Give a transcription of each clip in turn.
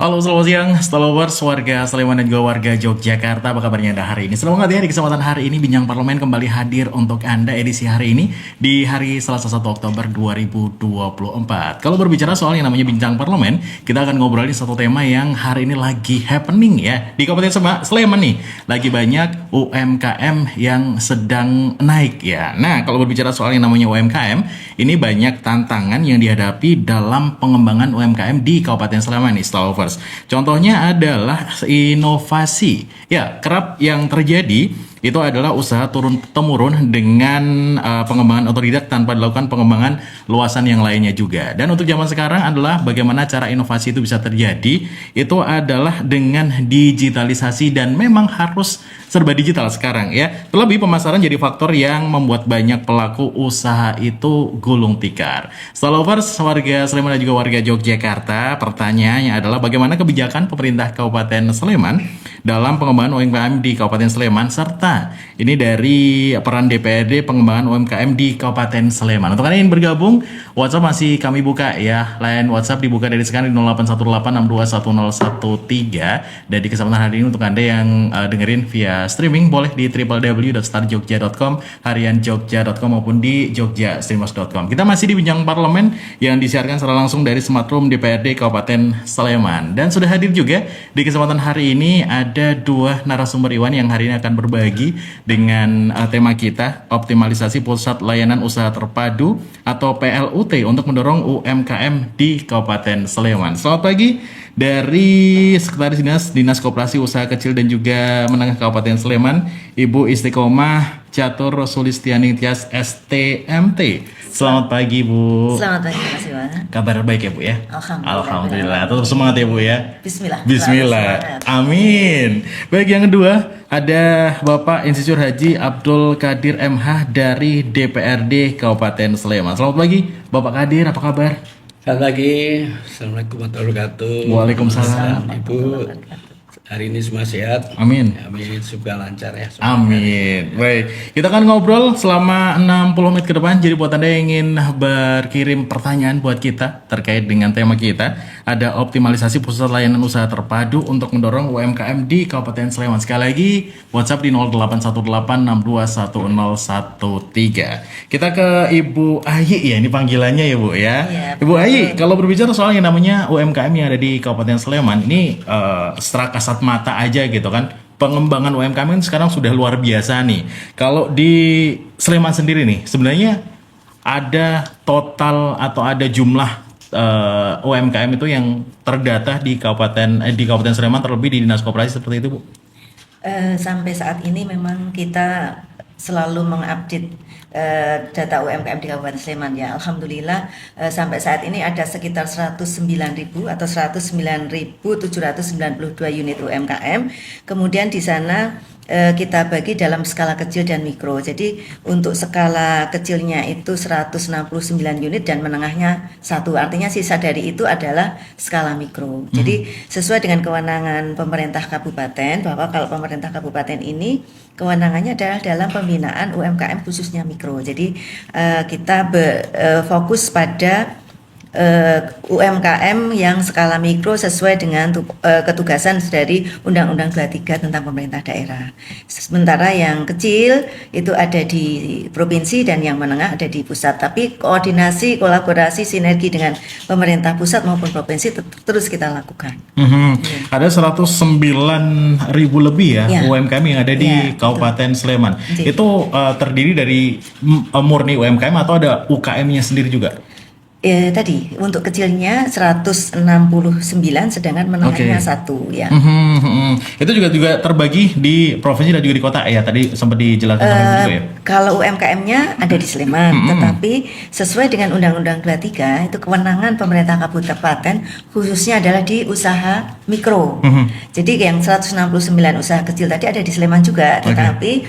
Halo, selamat siang, Stallovers, warga Sleman dan juga warga Yogyakarta. Apa kabarnya Anda hari ini? Selamat ya, di kesempatan hari ini Bincang Parlemen kembali hadir untuk Anda edisi hari ini di hari Selasa 1 Oktober 2024. Kalau berbicara soal yang namanya Bincang Parlemen, kita akan ngobrolin satu tema yang hari ini lagi happening ya. Di Kabupaten Sleman nih, lagi banyak UMKM yang sedang naik ya. Nah, kalau berbicara soal yang namanya UMKM, ini banyak tantangan yang dihadapi dalam pengembangan UMKM di Kabupaten Sleman nih, Stallovers. Contohnya adalah inovasi. Ya, kerap yang terjadi itu adalah usaha turun-temurun dengan pengembangan otodidak tanpa dilakukan pengembangan luasan yang lainnya juga. Dan untuk zaman sekarang adalah bagaimana cara inovasi itu bisa terjadi, itu adalah dengan digitalisasi dan memang harus serba digital sekarang ya. Terlebih pemasaran jadi faktor yang membuat banyak pelaku usaha itu gulung tikar. Stallovers, warga Sleman dan juga warga Yogyakarta, pertanyaannya adalah bagaimana kebijakan pemerintah Kabupaten Sleman dalam pengembangan UMKM di Kabupaten Sleman serta ini dari peran DPRD pengembangan UMKM di Kabupaten Sleman. Untuk Anda yang bergabung, WhatsApp masih kami buka ya. Line WhatsApp dibuka dari sekarang di 0818621013. Dan di kesempatan hari ini untuk Anda yang dengerin via streaming boleh di www.starjogja.com, harianjogja.com maupun di jogjastreamers.com. Kita masih di Bincang Parlemen yang disiarkan secara langsung dari Smart Room DPRD Kabupaten Sleman. Dan sudah hadir juga di kesempatan hari ini ada dua narasumber Iwan yang hari ini akan berbagi dengan tema kita, optimalisasi pusat layanan usaha terpadu atau PLUT untuk mendorong UMKM di Kabupaten Sleman. Selamat pagi dari Sekretaris Dinas Koperasi Usaha Kecil dan juga Menengah Kabupaten Sleman, Ibu Istiqomah Catur Sulistianing Tias STMT. Selamat pagi Bu. Selamat pagi Mas Iwan. Kabar baik ya Bu ya? Alhamdulillah. Tetap semangat ya Bu ya. Bismillah. Bismillah. Amin. Baik, yang kedua ada Bapak Insinyur Haji Abdul Qadir MH dari DPRD Kabupaten Sleman. Selamat pagi Bapak Qadir, apa kabar? Selamat pagi, Assalamualaikum warahmatullahi wabarakatuh. Waalaikumsalam. Ibu, hari ini semua sehat. Amin. Amin, semoga lancar ya. Amin. Baik, kita akan ngobrol selama 60 menit ke depan. Jadi buat Anda yang ingin berkirim pertanyaan buat kita terkait dengan tema kita, ada optimalisasi pusat layanan usaha terpadu untuk mendorong UMKM di Kabupaten Sleman. Sekali lagi, WhatsApp di 0818621013. Kita ke Ibu Ayi ya, ini panggilannya ya Bu ya. Iya, Ibu Ayi, kalau berbicara soal yang namanya UMKM yang ada di Kabupaten Sleman, ini secara kasat mata aja gitu kan, pengembangan UMKM kan sekarang sudah luar biasa nih. Kalau di Sleman sendiri nih, sebenarnya ada total atau ada jumlah UMKM itu yang terdata di Kabupaten Sleman, terlebih di Dinas Koperasi seperti itu Bu? Sampai saat ini memang kita selalu mengupdate data UMKM di Kabupaten Sleman ya. Alhamdulillah sampai saat ini ada sekitar 109.000 atau 109.792 unit UMKM. Kemudian di sana kita bagi dalam skala kecil dan mikro. Jadi untuk skala kecilnya itu 169 unit dan menengahnya 1. Artinya sisa dari itu adalah skala mikro. Jadi sesuai dengan kewenangan pemerintah kabupaten, bahwa kalau pemerintah kabupaten ini kewenangannya adalah dalam pembinaan UMKM khususnya mikro. Jadi kita fokus pada UMKM yang skala mikro sesuai dengan ketugasan dari Undang-Undang 23 tentang pemerintah daerah. Sementara yang kecil itu ada di provinsi dan yang menengah ada di pusat. Tapi koordinasi, kolaborasi, sinergi dengan pemerintah pusat maupun provinsi terus kita lakukan. Ada 109.000 lebih ya, UMKM yang ada di Kabupaten Sleman. Itu terdiri dari murni UMKM atau ada UKM-nya sendiri juga? Tadi untuk kecilnya 169 sedangkan menengahnya 1 ya. Itu juga terbagi di provinsi dan juga di kota ya, tadi sempat dijelaskan juga ya. Kalau UMKM-nya ada di Sleman, tetapi sesuai dengan Undang-Undang 23 itu kewenangan pemerintah kabupaten khususnya adalah di usaha mikro. Jadi yang 169 usaha kecil tadi ada di Sleman juga, tetapi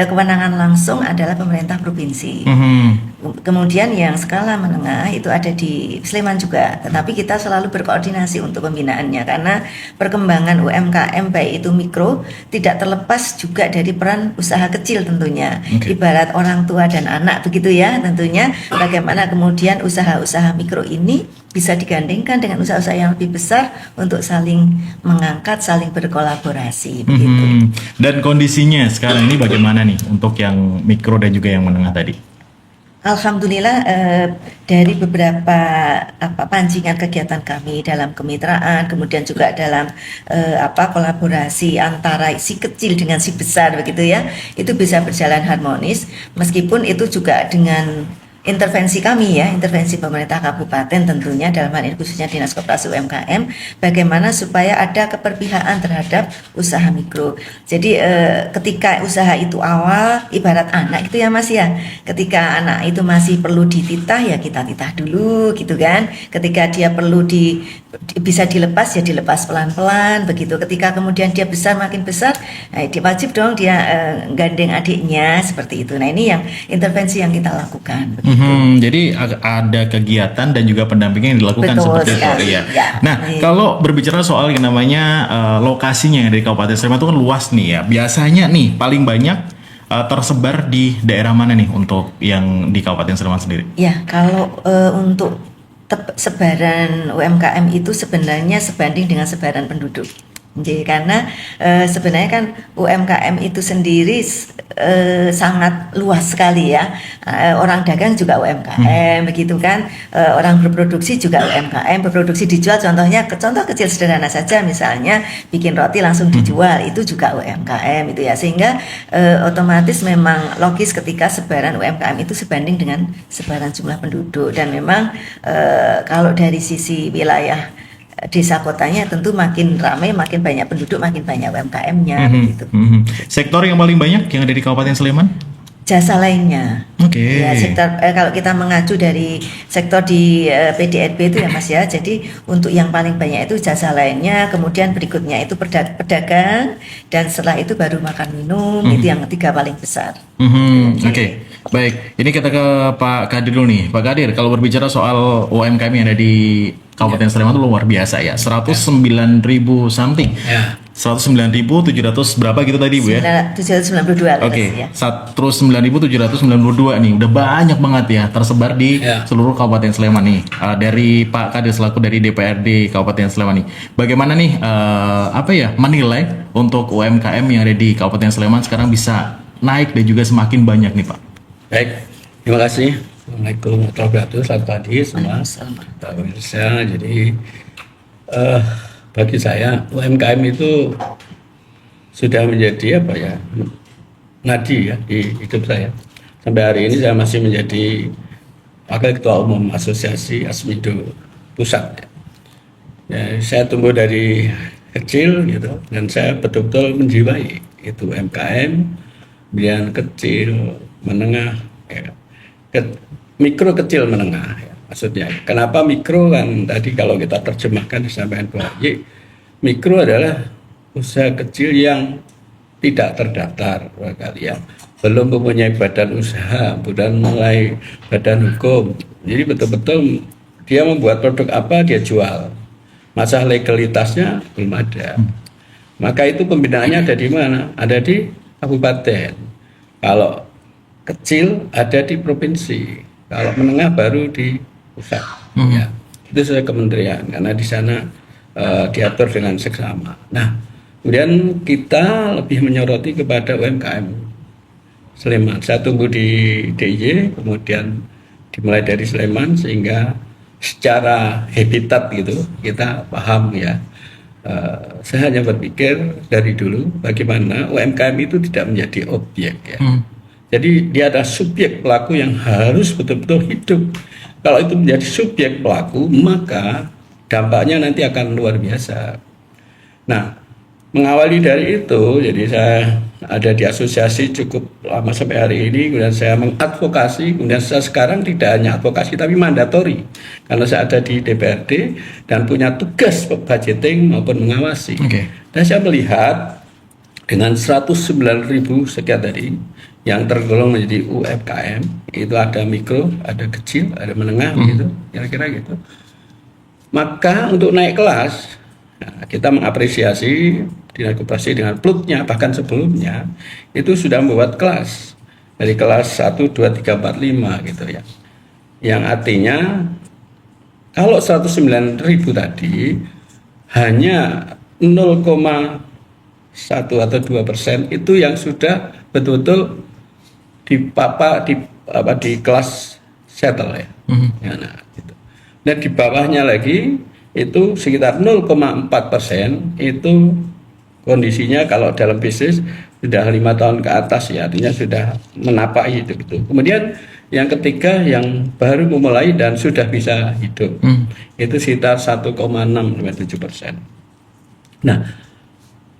kewenangan langsung adalah pemerintah provinsi. Kemudian yang skala menengah itu ada di Sleman juga, tetapi kita selalu berkoordinasi untuk pembinaannya karena perkembangan UMKM baik itu mikro tidak terlepas juga dari peran usaha kecil tentunya. Ibarat orang tua dan anak begitu ya, tentunya bagaimana kemudian usaha-usaha mikro ini bisa digandingkan dengan usaha-usaha yang lebih besar untuk saling mengangkat, saling berkolaborasi begitu. Dan kondisinya sekarang ini bagaimana nih untuk yang mikro dan juga yang menengah tadi? Alhamdulillah dari beberapa pancingan kegiatan kami dalam kemitraan, kemudian juga dalam kolaborasi antara si kecil dengan si besar begitu ya, itu bisa berjalan harmonis meskipun itu juga dengan intervensi kami ya, intervensi pemerintah kabupaten tentunya dalam hal ini khususnya Dinas Koperasi UMKM, bagaimana supaya ada keperpihakan terhadap usaha mikro. Jadi ketika usaha itu awal, ibarat anak itu ya Mas ya, ketika anak itu masih perlu dititah ya kita titah dulu gitu kan, ketika dia perlu bisa dilepas ya dilepas pelan-pelan begitu, ketika kemudian dia besar makin besar, nah, dia wajib dong dia gandeng adiknya seperti itu. Nah ini yang intervensi yang kita lakukan. Jadi ada kegiatan dan juga pendampingan yang dilakukan Betul seperti sekali, itu ya. ya. Nah, kalau berbicara soal yang namanya lokasinya yang dari Kabupaten Sleman itu kan luas nih ya. Biasanya nih paling banyak tersebar di daerah mana nih untuk yang di Kabupaten Sleman sendiri? Ya, kalau untuk sebaran UMKM itu sebenarnya sebanding dengan sebaran penduduk. Jadi karena sebenarnya kan UMKM itu sendiri sangat luas sekali ya. Orang dagang juga UMKM begitu kan. Orang berproduksi juga UMKM, berproduksi dijual contoh kecil sederhana saja misalnya bikin roti langsung dijual itu juga UMKM itu ya. Sehingga otomatis memang logis ketika sebaran UMKM itu sebanding dengan sebaran jumlah penduduk dan memang kalau dari sisi wilayah desa kotanya tentu makin ramai, makin banyak penduduk, makin banyak UMKM-nya gitu. Sektor yang paling banyak yang ada di Kabupaten Sleman? Jasa lainnya. Oke. Ya, sektor kalau kita mengacu dari sektor di PDRB itu ya Mas ya. Jadi untuk yang paling banyak itu jasa lainnya, kemudian berikutnya itu pedagang dan setelah itu baru makan minum, itu yang ketiga paling besar. Oke. Baik, ini kita ke Pak Kadir dulu nih. Pak Kadir, kalau berbicara soal UMKM yang ada di Kabupaten Sleman itu luar biasa ya. 109.000 something. Ya. 109.700 berapa gitu tadi Bu ya? 792. Oke, Ya. 109.792 nih, udah banyak banget ya tersebar di Ya. seluruh Kabupaten Sleman nih. Dari Pak Kadir selaku dari DPRD Kabupaten Sleman nih, bagaimana nih menilai untuk UMKM yang ada di Kabupaten Sleman sekarang bisa naik dan juga semakin banyak nih Pak? Baik, terima kasih. Assalamualaikum warahmatullahi wabarakatuh. Selamat pagi semua. Pak Pemirsa, jadi bagi saya UMKM itu sudah menjadi nadi ya di hidup saya. Sampai hari ini saya masih menjadi Wakil Ketua Umum Asosiasi Asmido Pusat. Ya, saya tumbuh dari kecil gitu dan saya betul-betul menjiwai itu UMKM, kemudian kecil, menengah, mikro kecil menengah ya. Maksudnya kenapa mikro kan tadi kalau kita terjemahkan disampaikan Pak Haji, mikro adalah usaha kecil yang tidak terdaftar barangkali ya, belum mempunyai badan usaha, bukan mulai badan hukum. Jadi betul-betul dia membuat produk apa dia jual, masalah legalitasnya belum ada. Maka itu pembinaannya ada di mana? Ada di kabupaten. Kalau kecil ada di provinsi, kalau menengah baru di pusat. Ya, itu sesuai kementerian karena di sana diatur dengan seksama. Nah, kemudian kita lebih menyoroti kepada UMKM Sleman. Saya tunggu di DIY, kemudian dimulai dari Sleman sehingga secara habitat gitu kita paham ya. Saya hanya berpikir dari dulu bagaimana UMKM itu tidak menjadi objek ya. Jadi dia ada subjek pelaku yang harus betul-betul hidup. Kalau itu menjadi subjek pelaku, maka dampaknya nanti akan luar biasa. Nah, mengawali dari itu, jadi saya ada di asosiasi cukup lama sampai hari ini, kemudian saya mengadvokasi, kemudian saya sekarang tidak hanya advokasi tapi mandatori, karena saya ada di DPRD dan punya tugas budgeting maupun mengawasi. Dan saya melihat dengan 109.000 sekian tadi yang tergolong menjadi UMKM, itu ada mikro, ada kecil, ada menengah, gitu, kira-kira gitu. Maka untuk naik kelas, kita mengapresiasi Dinas Koperasi dengan plutnya, bahkan sebelumnya itu sudah membuat kelas dari kelas 1, 2, 3, 4, 5 gitu ya. Yang artinya kalau 109.000 tadi hanya 0,1 atau 2% itu yang sudah betul-betul di kelas settle ya. Ya, nah, gitu. Dan di bawahnya lagi itu sekitar 0,4% itu kondisinya kalau dalam bisnis sudah 5 tahun ke atas ya, artinya sudah menapaki itu gitu. Kemudian yang ketiga yang baru memulai dan sudah bisa hidup itu sekitar 1,6-7%. Nah,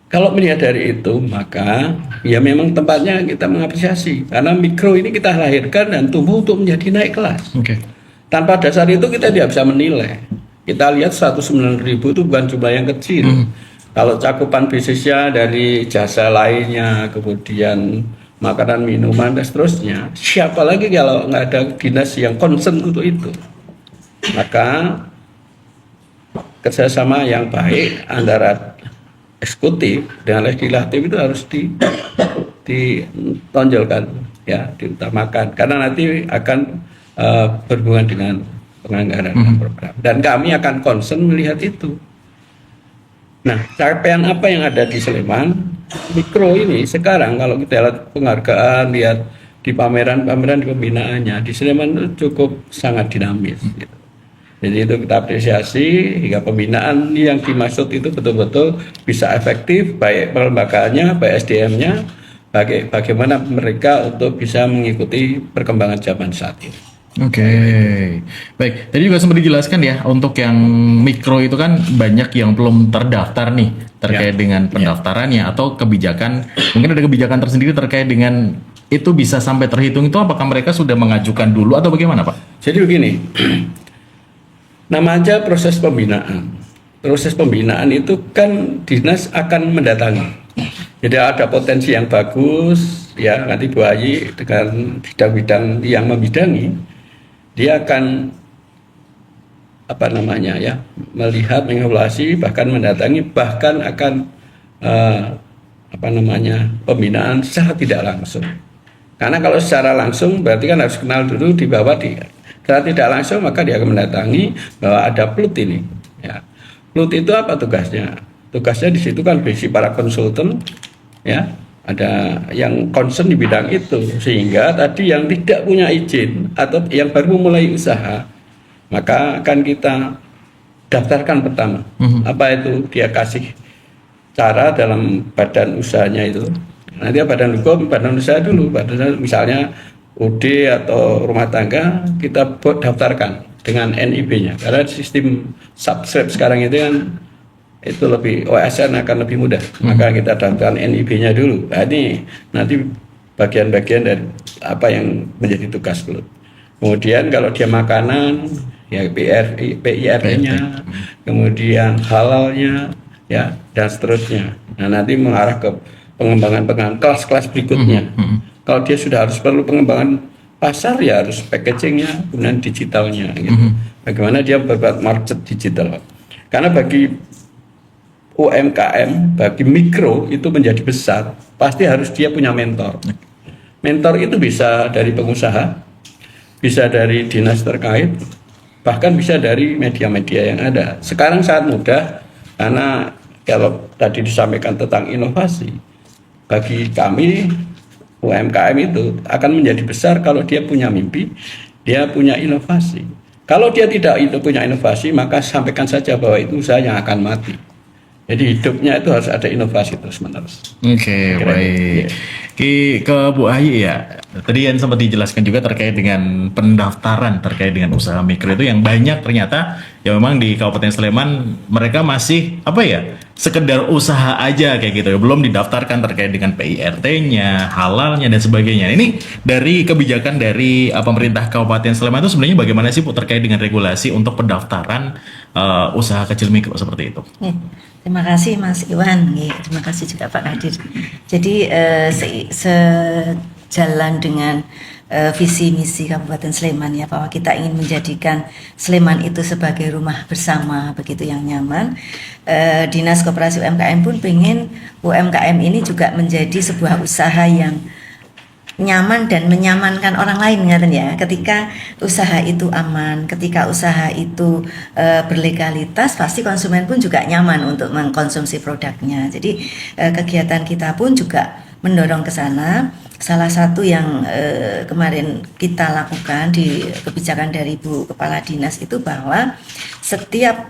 kalau melihat dari itu maka ya memang tempatnya kita mengapresiasi karena mikro ini kita lahirkan dan tumbuh untuk menjadi naik kelas. Tanpa dasar itu kita tidak bisa menilai. Kita lihat 109.000 itu bukan jumlah yang kecil. Kalau cakupan bisnisnya dari jasa lainnya, kemudian makanan, minuman, dan seterusnya, siapa lagi kalau nggak ada dinas yang concern untuk itu? Maka kerjasama yang baik antara eksekutif dengan legislatif itu harus ditonjolkan, ya, diutamakan. Karena nanti akan berhubungan dengan penganggaran program. Dan kami akan concern melihat itu. Nah, capaian apa yang ada di Sleman? Mikro ini sekarang kalau kita lihat penghargaan, lihat di pameran-pameran di pembinaannya, di Sleman itu cukup sangat dinamis. Gitu. Jadi itu kita apresiasi hingga pembinaan yang dimaksud itu betul-betul bisa efektif, baik perlembagaannya, baik SDM-nya, bagaimana mereka untuk bisa mengikuti perkembangan zaman saat ini. Oke, baik. Tadi juga sempat dijelaskan ya, untuk yang mikro itu kan banyak yang belum terdaftar nih terkait dengan pendaftarannya atau kebijakan. Mungkin ada kebijakan tersendiri terkait dengan itu bisa sampai terhitung itu apakah mereka sudah mengajukan dulu atau bagaimana, Pak? Jadi begini, nama aja proses pembinaan. Proses pembinaan itu kan dinas akan mendatangi. Jadi ada potensi yang bagus, ya nanti Bu Ayi dengan bidang-bidang yang membidangi. Dia akan melihat, mengevaluasi, bahkan mendatangi, bahkan akan pembinaan secara tidak langsung. Karena kalau secara langsung berarti kan harus kenal dulu di bawah dia. Secara tidak langsung maka dia akan mendatangi bahwa ada plut ini. Ya. Plut itu apa tugasnya? Tugasnya di situ kan berisi para konsultan, ya. Ada yang concern di bidang itu, sehingga tadi yang tidak punya izin atau yang baru memulai usaha maka akan kita daftarkan pertama. Apa itu? Dia kasih cara dalam badan usahanya itu, nanti badan hukum, badan usaha dulu, badan misalnya UD atau rumah tangga kita daftarkan dengan NIB-nya karena sistem subscribe sekarang itu kan itu lebih OSN akan lebih mudah. Maka kita daftarkan NIB-nya dulu. Nah, ini nanti bagian-bagian dari apa yang menjadi tugas Klut. Kemudian kalau dia makanan, ya PIR-nya, kemudian halalnya, ya dan seterusnya. Nah, nanti mengarah ke pengembangan kelas-kelas berikutnya. Kalau dia sudah harus perlu pengembangan pasar, ya harus packagingnya, kemudian digitalnya. Gitu. Bagaimana dia berbuat market digital? Karena bagi UMKM, bagi mikro itu menjadi besar, pasti harus dia punya mentor. Mentor itu bisa dari pengusaha, bisa dari dinas terkait, bahkan bisa dari media-media yang ada. Sekarang sangat mudah, karena kalau tadi disampaikan tentang inovasi, bagi kami UMKM itu akan menjadi besar kalau dia punya mimpi, dia punya inovasi. Kalau dia tidak punya inovasi, maka sampaikan saja bahwa itu usaha yang akan mati. Jadi hidupnya itu harus ada inovasi terus-menerus. Oke, baik. Ke Bu Ayi ya. Tadi yang sempat dijelaskan juga terkait dengan pendaftaran terkait dengan usaha mikro itu yang banyak ternyata ya memang di Kabupaten Sleman mereka masih sekedar usaha aja kayak gitu ya, belum didaftarkan terkait dengan PIRT-nya, halalnya dan sebagainya. Ini dari kebijakan dari pemerintah Kabupaten Sleman itu sebenarnya bagaimana sih Bu terkait dengan regulasi untuk pendaftaran usaha kecil mikro seperti itu? Terima kasih Mas Iwan, terima kasih juga Pak Kadir. Jadi sejalan dengan visi misi Kabupaten Sleman ya, bahwa kita ingin menjadikan Sleman itu sebagai rumah bersama begitu yang nyaman. Dinas Koperasi UMKM pun pengen UMKM ini juga menjadi sebuah usaha yang nyaman dan menyamankan orang lain, ngaten ya. Ketika usaha itu aman, ketika usaha itu berlegalitas, pasti konsumen pun juga nyaman untuk mengkonsumsi produknya. Jadi kegiatan kita pun juga mendorong ke sana. Salah satu yang kemarin kita lakukan di kebijakan dari Bu Kepala Dinas itu bahwa setiap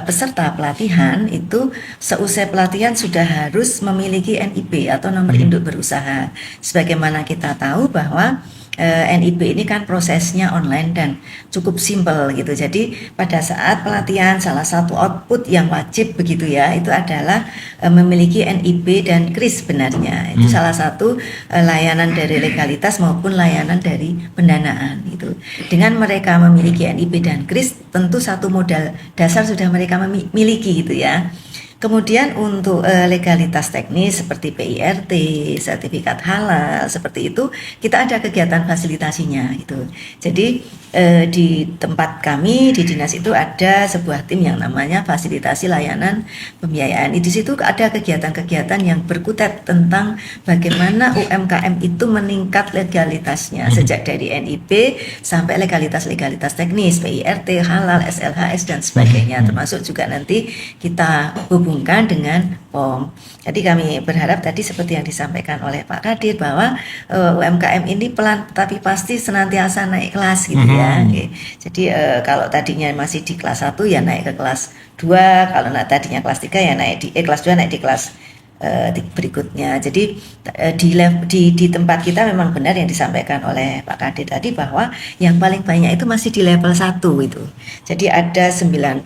peserta pelatihan itu seusai pelatihan sudah harus memiliki NIB atau nomor induk berusaha. Sebagaimana kita tahu bahwa NIB ini kan prosesnya online dan cukup simpel gitu. Jadi pada saat pelatihan salah satu output yang wajib begitu ya itu adalah memiliki NIB dan KRIS sebenarnya. Itu salah satu layanan dari legalitas maupun layanan dari pendanaan itu. Dengan mereka memiliki NIB dan KRIS tentu satu modal dasar sudah mereka miliki gitu ya. Kemudian untuk legalitas teknis seperti PIRT, sertifikat halal, seperti itu kita ada kegiatan fasilitasinya itu. Jadi di tempat kami di dinas itu ada sebuah tim yang namanya fasilitasi layanan pembiayaan. Di situ ada kegiatan-kegiatan yang berkutat tentang bagaimana UMKM itu meningkat legalitasnya sejak dari NIB sampai legalitas teknis, PIRT, halal, SLHS dan sebagainya. Termasuk juga nanti kita hubungkan dengan POM. Jadi kami berharap tadi seperti yang disampaikan oleh Pak Kadir bahwa UMKM ini pelan tapi pasti senantiasa naik kelas gitu ya. Oke. Jadi kalau tadinya masih di kelas 1 ya naik ke kelas 2, kalau tadinya kelas 3 ya naik di kelas 2 naik di kelas berikutnya. Jadi di tempat kita memang benar yang disampaikan oleh Pak Kadir tadi bahwa yang paling banyak itu masih di level 1 itu. Jadi ada 98.000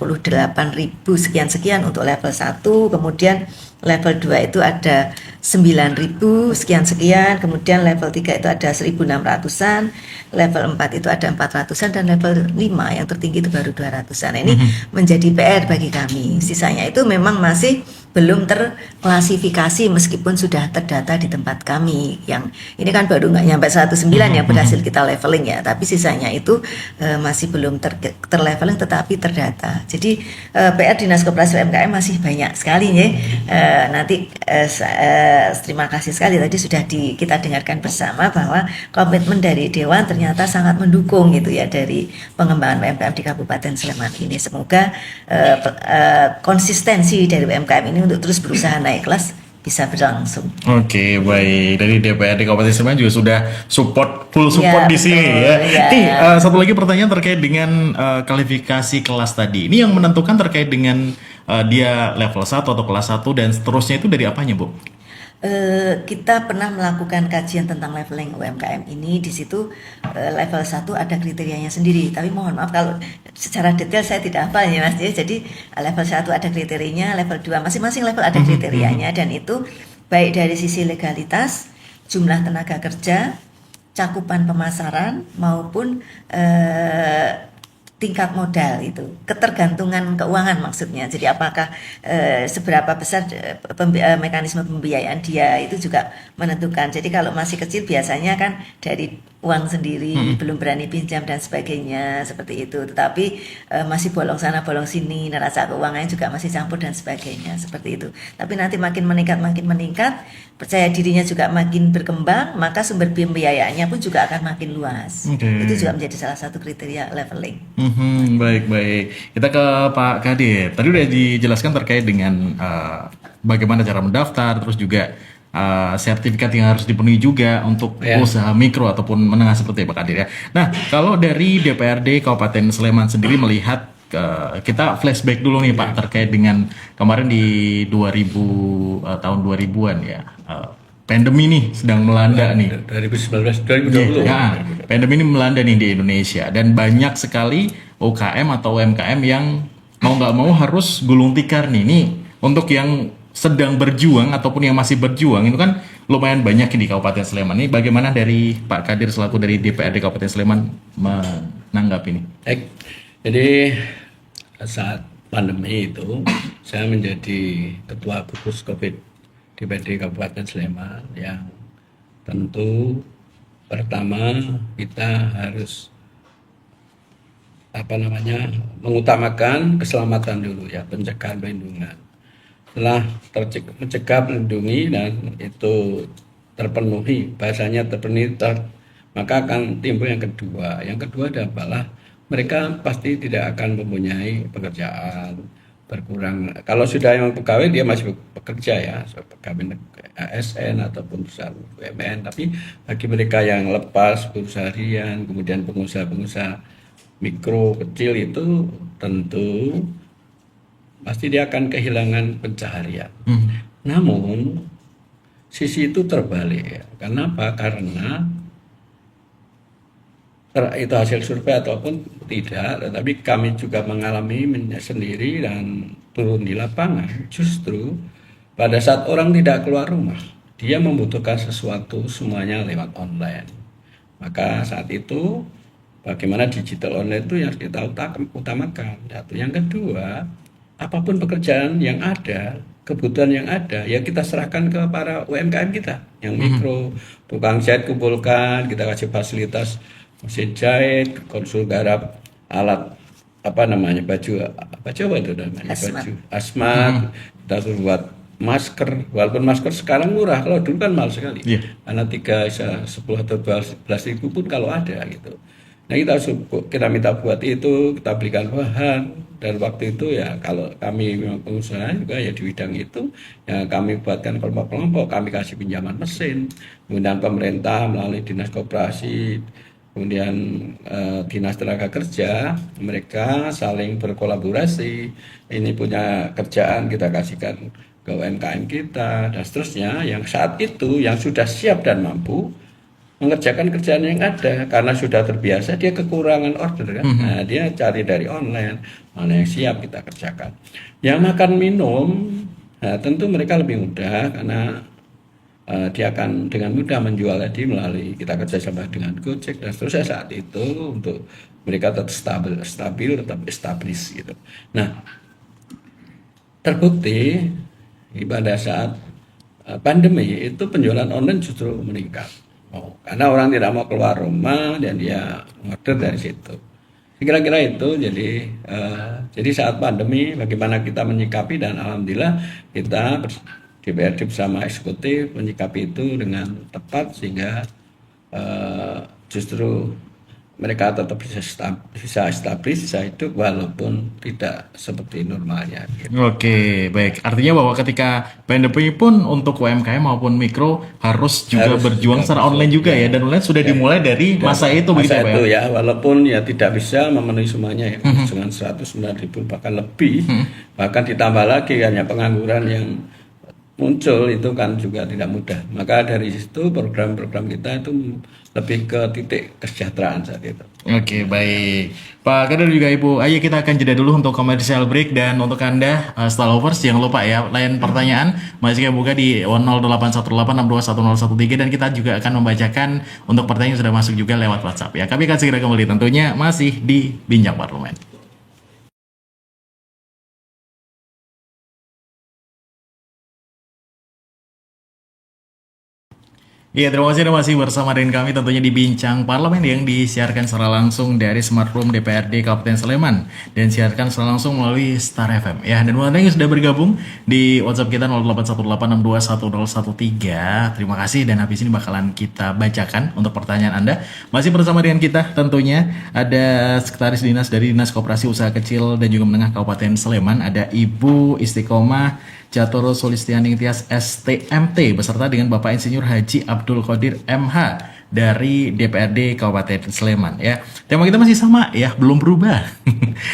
sekian untuk level 1, kemudian level 2 itu ada 9.000 sekian, kemudian level 3 itu ada 1.600-an, level 4 itu ada 400-an, dan level 5 yang tertinggi itu baru 200-an. Ini menjadi PR bagi kami. Sisanya itu memang masih belum terklasifikasi meskipun sudah terdata di tempat kami. Yang ini kan baru nggak nyampe 109 yang berhasil kita leveling ya, tapi sisanya itu masih belum terleveling tetapi terdata. Jadi PR Dinas Koperasi UMKM masih banyak sekali ya. Nanti terima kasih sekali tadi sudah kita dengarkan bersama bahwa komitmen dari Dewan ternyata sangat mendukung gitu ya dari pengembangan UMKM di Kabupaten Sleman ini. Semoga konsistensi dari UMKM ini untuk terus berusaha naik kelas bisa berlangsung. Oke, baik. Dari DPRD Kabupaten Sleman juga sudah full support Ya, di sini betul, ya. ya. Nih, satu lagi pertanyaan terkait dengan kualifikasi kelas tadi. Ini yang menentukan terkait dengan dia level 1 atau kelas 1 dan seterusnya itu dari apanya, Bu? Kita pernah melakukan kajian tentang leveling UMKM ini. Di situ level 1 ada kriterianya sendiri, tapi mohon maaf kalau secara detail saya tidak hafal ya Mas. Jadi level 1 ada kriterianya, level 2 masing-masing level ada kriterianya, dan itu baik dari sisi legalitas, jumlah tenaga kerja, cakupan pemasaran maupun tingkat modal itu, ketergantungan keuangan maksudnya. Jadi apakah seberapa besar mekanisme pembiayaan dia itu juga menentukan. Jadi kalau masih kecil biasanya kan dari uang sendiri, belum berani pinjam dan sebagainya seperti itu. Tetapi masih bolong sana bolong sini, neraca keuangannya juga masih campur dan sebagainya seperti itu. Tapi nanti makin meningkat, percaya dirinya juga makin berkembang, maka sumber pembiayaannya pun juga akan makin luas. Itu juga menjadi salah satu kriteria leveling. Baik. Kita ke Pak Kadir. Tadi udah dijelaskan terkait dengan bagaimana cara mendaftar, terus juga sertifikat yang harus dipenuhi juga untuk usaha mikro ataupun menengah seperti Pak Kadir ya. Nah, kalau dari DPRD Kabupaten Sleman sendiri melihat, kita flashback dulu nih Pak terkait dengan kemarin di tahun 2000-an ya. Pandemi nih sedang melanda nih. 2019, 2020. Ya, pandemi ini melanda nih di Indonesia dan banyak sekali UKM atau UMKM yang mau nggak mau harus gulung tikar nih. Nih untuk yang sedang berjuang ataupun yang masih berjuang itu kan lumayan banyak di Kabupaten Sleman. Ini bagaimana dari Pak Kadir selaku dari DPRD Kabupaten Sleman menanggapi ini? Baik. Jadi saat pandemi itu saya menjadi ketua gugus COVID DPRD Kabupaten Sleman yang tentu pertama kita harus mengutamakan keselamatan dulu ya, pencegahan pelindungan. Setelah mencegah melindungi dan itu terpenuhi, bahasanya terpenuhi, maka akan timbul yang kedua. Yang kedua adalah mereka pasti tidak akan mempunyai pekerjaan, berkurang. Kalau sudah yang pegawai dia masih bekerja ya, pegawai ASN ataupun perusahaan BUMN. Tapi bagi mereka yang lepas berusaha harian, kemudian pengusaha-pengusaha mikro kecil itu tentu pasti dia akan kehilangan pencaharian. Namun sisi itu terbalik ya. Kenapa? Karena itu hasil survei ataupun tidak, tetapi kami juga mengalami sendiri dan turun di lapangan. Justru pada saat orang tidak keluar rumah, dia membutuhkan sesuatu semuanya lewat online. Maka saat itu bagaimana digital online itu yang kita utamakan. Satu. Yang kedua, apapun pekerjaan yang ada, kebutuhan yang ada, ya kita serahkan ke para UMKM kita, yang mikro, tukang jahit kumpulkan, kita kasih fasilitas mesin jahit, konsul garap, alat apa namanya baju apa coba itu namanya baju asmat, kita suruh buat masker, walaupun masker sekarang murah, kalau dulu kan mahal sekali, karena 10 atau 12 ribu pun kalau ada gitu. Nah kita minta buat itu, kita belikan bahan, dan waktu itu ya kalau kami memang pengusaha juga ya di bidang itu, ya kami buatkan kelompok-kelompok, kami kasih pinjaman mesin, kemudian pemerintah melalui dinas koperasi, kemudian dinas tenaga kerja, mereka saling berkolaborasi, ini punya kerjaan kita kasihkan ke UMKM kita, dan seterusnya, yang saat itu yang sudah siap dan mampu mengerjakan kerjaan yang ada karena sudah terbiasa, dia kekurangan order kan. Nah, dia cari dari online, mana yang siap kita kerjakan. Yang makan minum, nah, tentu mereka lebih mudah karena dia akan dengan mudah menjual tadi melalui kita kerjasama dengan Gojek dan seterusnya saat itu untuk mereka tetap stabil tetap established gitu. Nah, terbukti pada saat pandemi itu penjualan online justru meningkat. Karena orang tidak mau keluar rumah dan dia order dari situ. Kira-kira itu jadi saat pandemi bagaimana kita menyikapi, dan alhamdulillah kita DPRD bersama eksekutif menyikapi itu dengan tepat sehingga justru mereka tetap bisa establish, bisa hidup walaupun tidak seperti normalnya. Gitu. Oke, baik. Artinya bahwa ketika pandemi pun untuk UMKM maupun mikro harus juga berjuang secara online juga ya, dan online sudah dimulai dari masa itu begitu ya Pak ya. Walaupun ya tidak bisa memenuhi semuanya ya, dengan 109.000 bahkan lebih, bahkan ditambah lagi hanya pengangguran yang muncul itu kan juga tidak mudah. Maka dari situ program-program kita itu lebih ke titik kesejahteraan saat itu. Oke, baik. Pak Kadir juga Ibu Ayi, kita akan jeda dulu untuk commercial break, dan untuk Anda Stalovers jangan lupa ya, lain pertanyaan masih kita buka di 0818621013, dan kita juga akan membacakan untuk pertanyaan yang sudah masuk juga lewat WhatsApp ya. Kami akan segera kembali tentunya masih di Bincang Parlemen. Iya, terima kasih Anda masih bersama dengan kami tentunya di Bincang Parlemen yang disiarkan secara langsung dari Smart Room DPRD Kabupaten Sleman dan siarkan secara langsung melalui Star FM. Ya, dan buat Anda yang sudah bergabung di WhatsApp kita 0818621013, terima kasih, dan habis ini bakalan kita bacakan untuk pertanyaan Anda. Masih bersama dengan kita tentunya ada Sekretaris Dinas dari Dinas Koperasi Usaha Kecil dan juga Menengah Kabupaten Sleman, ada Ibu Istiqomah Jatoro Sulistianing Tias STMT beserta dengan Bapak Insinyur Haji Abdul Qadir MH dari DPRD Kabupaten Sleman ya. Tema kita masih sama ya, belum berubah.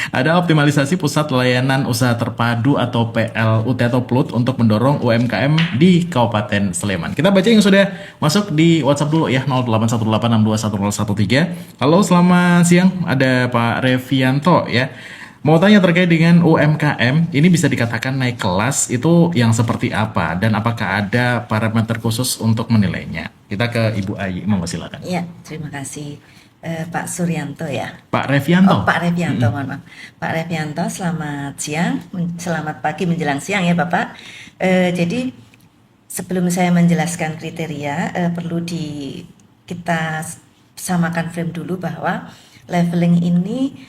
Ada optimalisasi pusat layanan usaha terpadu atau PLUT atau PLUT untuk mendorong UMKM di Kabupaten Sleman. Kita baca yang sudah masuk di WhatsApp dulu ya, 0818621013. Halo, selamat siang. Ada Pak Revianto ya. Mau tanya terkait dengan UMKM, ini bisa dikatakan naik kelas itu yang seperti apa, dan apakah ada parameter khusus untuk menilainya? Kita ke Ibu Ayi, mau silakan. Iya, terima kasih Pak Suryanto ya. Pak Revianto. Oh, Pak Revianto, mohon maaf. Pak Revianto, selamat siang, selamat pagi menjelang siang ya Bapak. Jadi sebelum saya menjelaskan kriteria, perlu kita samakan frame dulu bahwa leveling ini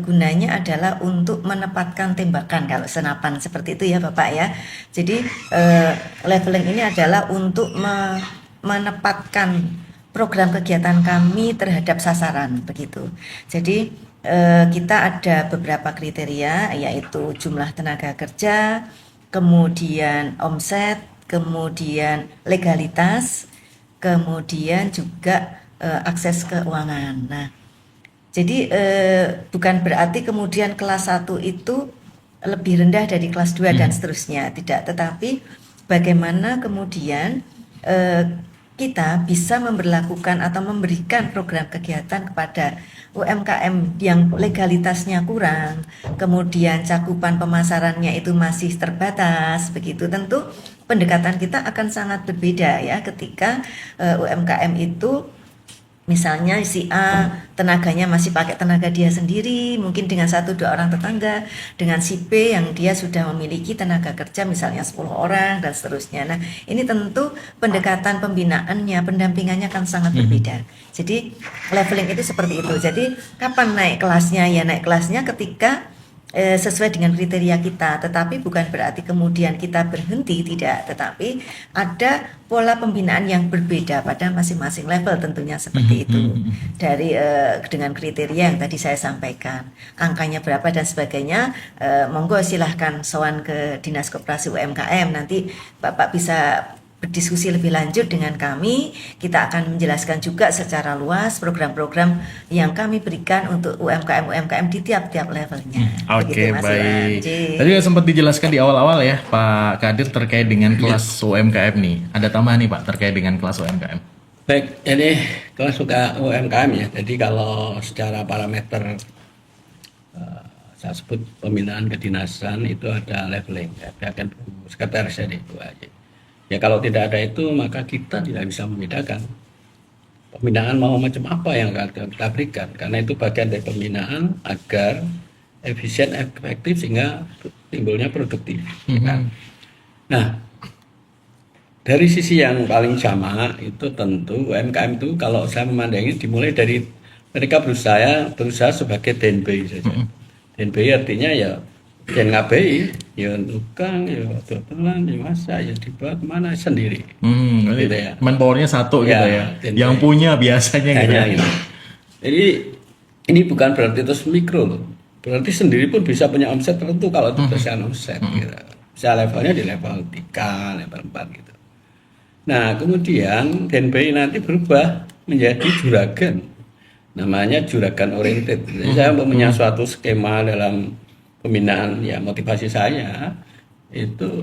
gunanya adalah untuk menempatkan tembakan kalau senapan seperti itu ya Bapak ya. Jadi leveling ini adalah untuk menempatkan program kegiatan kami terhadap sasaran begitu. Jadi kita ada beberapa kriteria, yaitu jumlah tenaga kerja, kemudian omset, kemudian legalitas, kemudian juga akses keuangan. Nah, jadi bukan berarti kemudian kelas 1 itu lebih rendah dari kelas 2 dan seterusnya, tidak. Tetapi bagaimana kemudian kita bisa memberlakukan atau memberikan program kegiatan kepada UMKM yang legalitasnya kurang, kemudian cakupan pemasarannya itu masih terbatas, begitu. Tentu pendekatan kita akan sangat berbeda ya ketika UMKM itu misalnya si A tenaganya masih pakai tenaga dia sendiri, mungkin dengan 1-2 orang tetangga, dengan si B yang dia sudah memiliki tenaga kerja misalnya 10 orang dan seterusnya. Nah, ini tentu pendekatan pembinaannya, pendampingannya akan sangat berbeda. Jadi leveling itu seperti itu. Jadi kapan naik kelasnya? Ya naik kelasnya ketika sesuai dengan kriteria kita, tetapi bukan berarti kemudian kita berhenti, tidak, tetapi ada pola pembinaan yang berbeda pada masing-masing level tentunya seperti itu. Dari dengan kriteria yang tadi saya sampaikan, angkanya berapa dan sebagainya, monggo silahkan sowan ke Dinas Koperasi UMKM, nanti Bapak bisa berdiskusi lebih lanjut dengan kami. Kita akan menjelaskan juga secara luas program-program yang kami berikan untuk UMKM di tiap-tiap levelnya. Oke, Begitu, Mas baik. Iwan. Tadi sempat dijelaskan di awal-awal ya Pak Kadir terkait dengan kelas UMKM nih. Ada tambahan nih Pak terkait dengan kelas UMKM. Baik, jadi kelas UMKM ya. Jadi kalau secara parameter saya sebut pembinaan kedinasan itu ada leveling, ada kan sekretaris ya itu aja. Ya kalau tidak ada itu maka kita tidak bisa membedakan pembinaan mau macam apa yang akan kita berikan, karena itu bagian dari pembinaan agar efisien, efektif sehingga timbulnya produktif. Kan? Nah, dari sisi yang paling jamak itu tentu UMKM itu kalau saya memandangi dimulai dari mereka berusaha sebagai DNBI saja. DNBI artinya ya yang ngabai, ya tukang, ya dodolan, ya masak, ya dibawa kemana sendiri. Gitu ya. Manpowernya satu Ya, gitu ya. dan Yang punya biasanya gitu. hanya gitu. Jadi ini bukan berarti terus mikro loh. Berarti sendiri pun bisa punya omset tertentu kalau itu persen omset. Gitu. Bisa levelnya di level 3, level 4 gitu. Nah kemudian DNBI nanti berubah menjadi juragan. Namanya juragan oriented. Jadi saya punya suatu skema dalam pembinaan ya, motivasi saya itu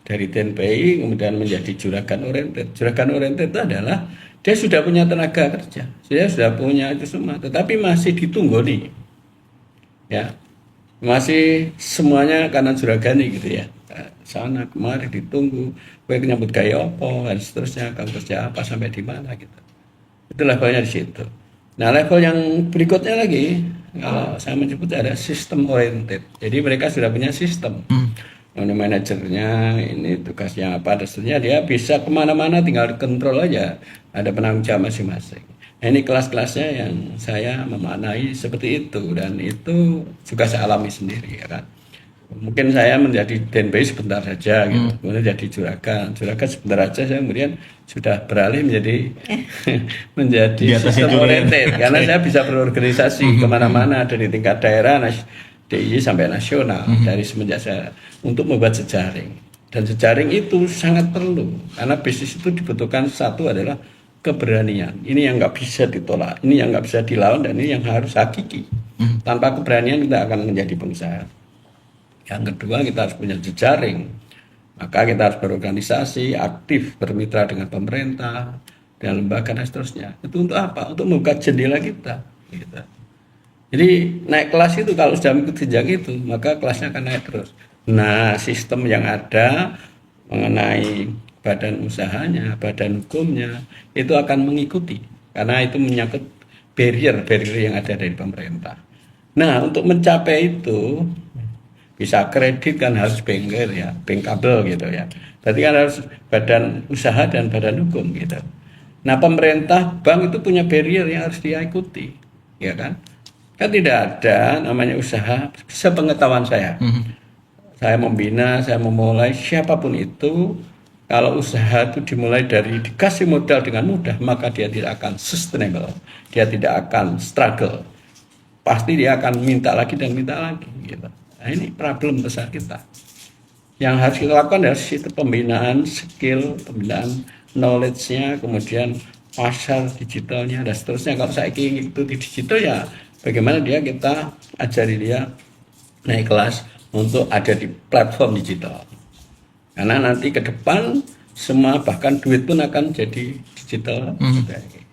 dari DNBI kemudian menjadi juragan oriented. Juragan oriented itu adalah dia sudah punya tenaga kerja, dia sudah punya itu semua, tetapi masih ditunggu nih, ya masih semuanya karena juragani gitu ya, sana kemari ditunggu, gue nyambut gaya apa dan seterusnya, kamu kerja apa sampai di mana gitu. Itu levelnya di situ. Nah level yang berikutnya lagi, kalau saya menyebut ada sistem oriented. Jadi mereka sudah punya sistem. Ini manajernya, ini tugasnya apa, dan seterusnya dia bisa kemana-mana tinggal kontrol aja. Ada penanggung jawab masing-masing. Nah, ini kelas-kelasnya yang saya memaknai seperti itu, dan itu juga saya alami sendiri ya kan. Mungkin saya menjadi DNBI sebentar saja gitu, kemudian jadi juragan sebentar saja, saya kemudian sudah beralih menjadi menjadi sistem oriented karena saya bisa berorganisasi kemana-mana dari tingkat daerah, DIY sampai nasional dari semenjak saya untuk membuat jejaring, dan jejaring itu sangat perlu karena bisnis itu dibutuhkan satu adalah keberanian, ini yang nggak bisa ditolak, ini yang nggak bisa dilawan, dan ini yang harus hakiki. Tanpa keberanian kita akan menjadi pengusaha. Yang kedua kita harus punya jejaring, maka kita harus berorganisasi, aktif bermitra dengan pemerintah dan lembaga dan seterusnya. Itu untuk apa? Untuk membuka jendela kita. Gitu. Jadi naik kelas itu kalau sudah mengikuti jenjang itu, maka kelasnya akan naik terus. Nah sistem yang ada mengenai badan usahanya, badan hukumnya itu akan mengikuti, karena itu menyangkut barrier yang ada dari pemerintah. Nah untuk mencapai itu bisa kredit kan harus banker ya, bankable gitu ya. Berarti kan harus badan usaha dan badan hukum gitu. Nah pemerintah, bank itu punya barrier yang harus dia ikuti, ya kan? Kan tidak ada namanya usaha, sepengetahuan saya. Saya membina, saya memulai siapapun itu Kalau usaha itu dimulai dari dikasih modal dengan mudah, maka dia tidak akan sustainable, dia tidak akan struggle. Pasti dia akan minta lagi dan minta lagi. Gitu. Nah, ini problem besar kita. Yang harus kita lakukan adalah sistem pembinaan skill, pembinaan knowledge-nya, kemudian pasar digitalnya dan seterusnya. Kalau saya ingin itu di digital ya, bagaimana kita ajari dia naik kelas untuk ada di platform digital. Karena nanti ke depan semua bahkan duit pun akan jadi digital.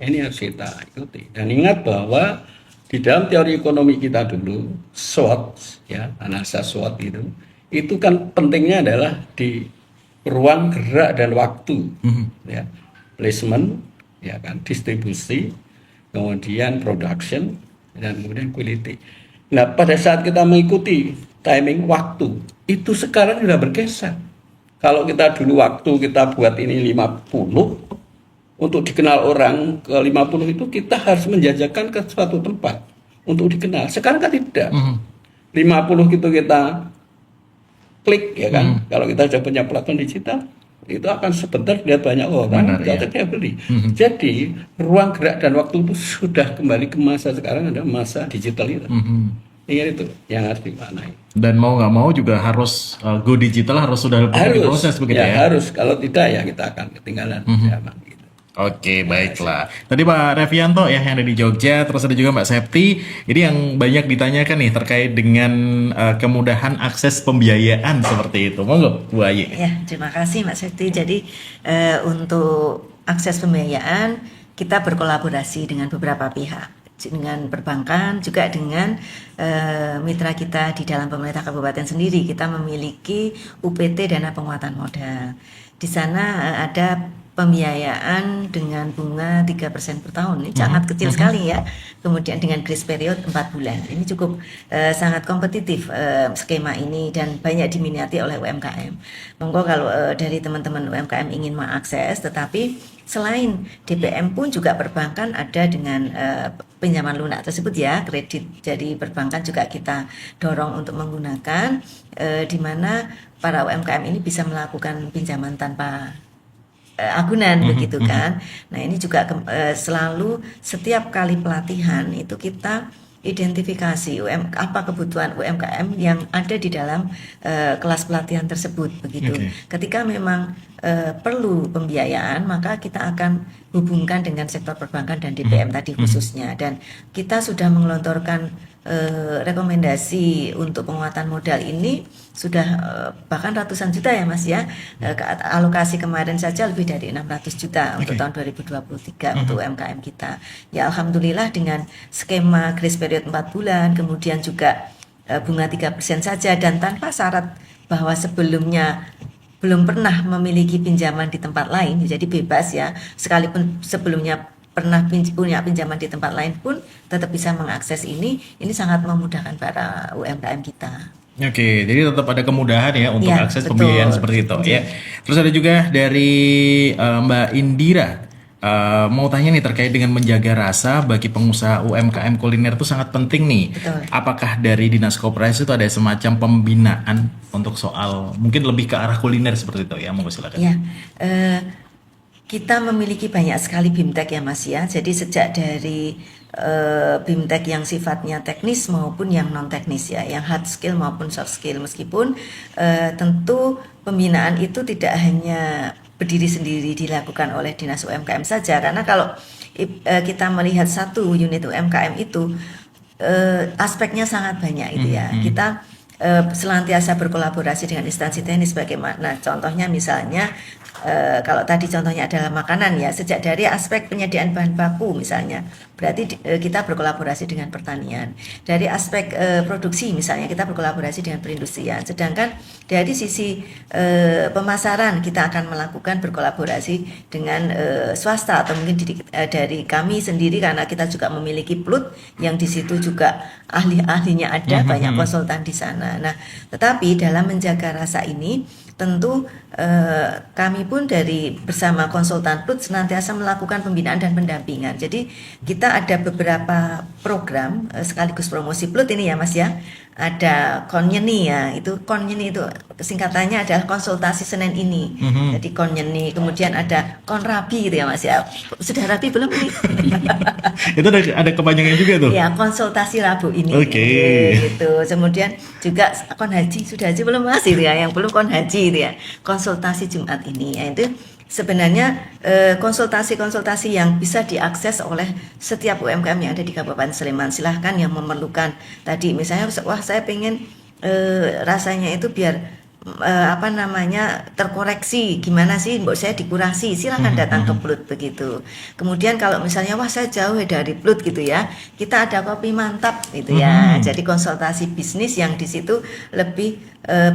Ini harus kita ikuti. Dan ingat bahwa di dalam teori ekonomi kita dulu, SWOT, ya, analisa SWOT itu kan pentingnya adalah di ruang gerak dan waktu, ya, placement, ya kan, distribusi, kemudian production, dan kemudian quality. Nah, pada saat kita mengikuti timing waktu, itu sekarang sudah bergeser. Kalau kita dulu waktu kita buat ini 50, untuk dikenal orang ke 50 itu kita harus menjajakan ke suatu tempat untuk dikenal. Sekarang kan tidak. 50 gitu kita klik, ya kan. Kalau kita sudah punya platform digital, itu akan sebentar lihat banyak orang, dia beli. Jadi ruang gerak dan waktu itu sudah kembali ke masa sekarang, ada masa digital itu. Itu yang harus dimaknai. Dan mau nggak mau juga harus go digital, harus sudah lebih proses begitu ya? Harus, kalau tidak ya kita akan ketinggalan zaman gitu. Oke, baiklah. Tadi Pak Revianto ya yang ada di Jogja, terus ada juga Mbak Septi. Ini yang banyak ditanyakan nih terkait dengan kemudahan akses pembiayaan seperti itu. Monggo, Bu Ayi. Ya, terima kasih Mbak Septi. Jadi untuk akses pembiayaan kita berkolaborasi dengan beberapa pihak, dengan perbankan, juga dengan mitra kita di dalam pemerintah kabupaten sendiri. Kita memiliki UPT dana penguatan modal. Di sana ada pembiayaan dengan bunga 3% per tahun. Ini sangat kecil sekali ya. Kemudian dengan grace period 4 bulan. Ini cukup sangat kompetitif skema ini dan banyak diminati oleh UMKM. Monggo kalau dari teman-teman UMKM ingin mengakses, tetapi selain DPM pun juga perbankan ada dengan pinjaman lunak tersebut ya, kredit dari perbankan juga kita dorong untuk menggunakan di mana para UMKM ini bisa melakukan pinjaman tanpa agunan begitu kan. Nah, ini juga selalu setiap kali pelatihan itu kita identifikasi apa kebutuhan UMKM yang ada di dalam kelas pelatihan tersebut begitu. Ketika memang perlu pembiayaan, maka kita akan hubungkan dengan sektor perbankan dan DPM tadi khususnya, dan kita sudah mengelontorkan rekomendasi untuk penguatan modal ini sudah bahkan ratusan juta ya Mas ya. Alokasi kemarin saja lebih dari 600 juta untuk tahun 2023 untuk UMKM kita. Ya alhamdulillah dengan skema grace period 4 bulan, kemudian juga bunga 3% saja dan tanpa syarat bahwa sebelumnya belum pernah memiliki pinjaman di tempat lain, jadi bebas ya, sekalipun sebelumnya pernah punya pinjaman di tempat lain pun tetap bisa mengakses ini sangat memudahkan para UMKM kita. Oke, jadi tetap ada kemudahan ya untuk Ya, akses betul. pembiayaan seperti itu ya. Terus ada juga dari Mbak Indira, mau tanya nih terkait dengan menjaga rasa bagi pengusaha UMKM kuliner itu sangat penting nih. Betul. Apakah dari Dinas Koperasi itu ada semacam pembinaan untuk soal mungkin lebih ke arah kuliner seperti itu ya? Monggo silakan. Ya, kita memiliki banyak sekali BIMTEK ya Mas ya. Jadi sejak dari BIMTEK yang sifatnya teknis maupun yang non teknis ya, yang hard skill maupun soft skill, meskipun tentu pembinaan itu tidak hanya berdiri sendiri dilakukan oleh Dinas UMKM saja, karena kalau kita melihat satu unit UMKM itu aspeknya sangat banyak itu ya. Kita selantiasa berkolaborasi dengan instansi teknis, bagaimana contohnya misalnya kalau tadi contohnya adalah makanan ya, sejak dari aspek penyediaan bahan baku misalnya, berarti kita berkolaborasi dengan pertanian. Dari aspek produksi misalnya kita berkolaborasi dengan perindustrian. Sedangkan dari sisi pemasaran kita akan melakukan berkolaborasi dengan swasta atau mungkin dari kami sendiri, karena kita juga memiliki PLUT yang di situ juga ahli-ahlinya ada, banyak konsultan di sana. Nah, tetapi dalam menjaga rasa ini tentu kami pun dari bersama konsultan PLUT senantiasa melakukan pembinaan dan pendampingan. Jadi kita ada beberapa program sekaligus promosi PLUT ini ya Mas ya. Ada Konyeni ya, itu Konyeni itu singkatannya adalah konsultasi Senin ini. Jadi Konyeni, kemudian ada Konrabi gitu ya Mas ya. Sudah rapi belum nih? Itu ada kepanjangan juga tuh. Ya, konsultasi Rabu ini. Oke. Gitu. Kemudian juga Kon Haji, sudah haji belum Mas gitu ya, yang belum Kon Haji gitu ya. Konsultasi Jumat ini. Ya, itu sebenarnya konsultasi-konsultasi yang bisa diakses oleh setiap UMKM yang ada di Kabupaten Sleman. Silahkan yang memerlukan tadi misalnya, wah saya pengen rasanya itu biar terkoreksi, gimana sih mbok saya dikurasi, silahkan datang ke PLUT begitu. Kemudian kalau misalnya wah saya jauh dari PLUT gitu ya, kita ada kopi mantap gitu ya. Jadi konsultasi bisnis yang di situ lebih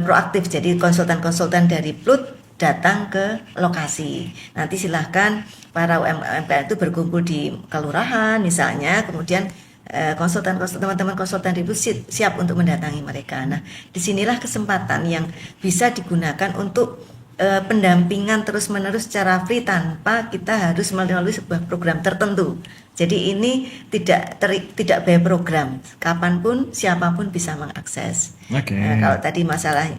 proaktif. Jadi konsultan-konsultan dari PLUT datang ke lokasi. Nanti silahkan para UMKM itu berkumpul di kelurahan misalnya, kemudian teman-teman konsultan itu siap untuk mendatangi mereka. Nah, disinilah kesempatan yang bisa digunakan untuk pendampingan terus-menerus secara free tanpa kita harus melalui sebuah program tertentu. Jadi ini tidak by program, kapanpun siapapun bisa mengakses. Kalau tadi masalah